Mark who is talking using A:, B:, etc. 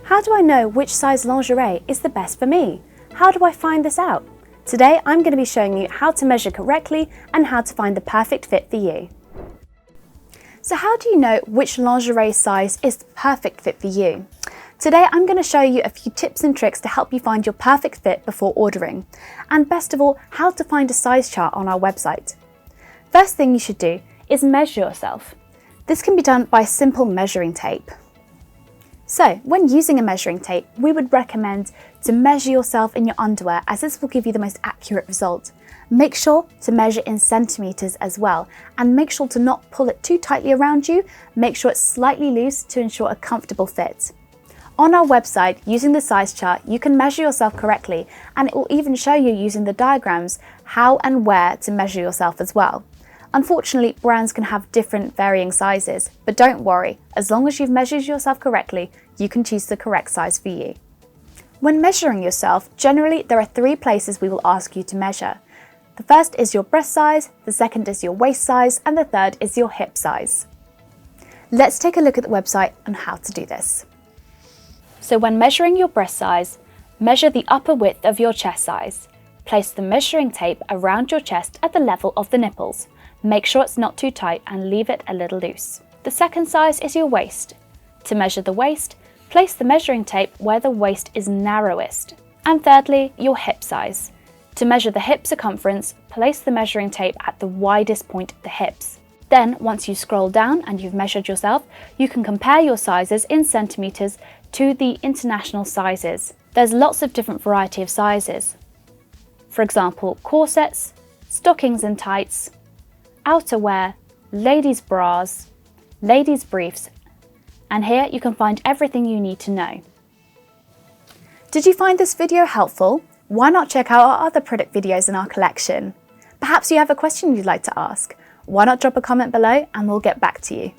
A: How do I know which size lingerie is the best for me? How do I find this out? Today I'm going to be showing you how to measure correctly and how to find the perfect fit for you. So how do you know which lingerie size is the perfect fit for you? Today I'm going to show you a few tips and tricks to help you find your perfect fit before ordering, and best of all, how to find a size chart on our website. First thing you should do is measure yourself. This can be done by simple measuring tape. So, when using a measuring tape, we would recommend to measure yourself in your underwear, as this will give you the most accurate result. Make sure to measure in centimetres as well, and make sure to not pull it too tightly around you. Make sure it's slightly loose to ensure a comfortable fit. On our website, using the size chart, you can measure yourself correctly, and it will even show you using the diagrams how and where to measure yourself as well. Unfortunately, brands can have different varying sizes, but don't worry, as long as you've measured yourself correctly, you can choose the correct size for you. When measuring yourself, generally there are 3 places we will ask you to measure. The first is your breast size, the second is your waist size, and the third is your hip size. Let's take a look at the website on how to do this. So when measuring your breast size, measure the upper width of your chest size. Place the measuring tape around your chest at the level of the nipples. Make sure it's not too tight and leave it a little loose. The second size is your waist. To measure the waist, place the measuring tape where the waist is narrowest. And thirdly, your hip size. To measure the hip circumference, place the measuring tape at the widest point of the hips. Then, once you scroll down and you've measured yourself, you can compare your sizes in centimetres to the international sizes. There's lots of different variety of sizes. For example, corsets, stockings and tights, outerwear, ladies' bras, ladies' briefs, and here you can find everything you need to know. Did you find this video helpful? Why not check out our other product videos in our collection? Perhaps you have a question you'd like to ask. Why not drop a comment below and we'll get back to you.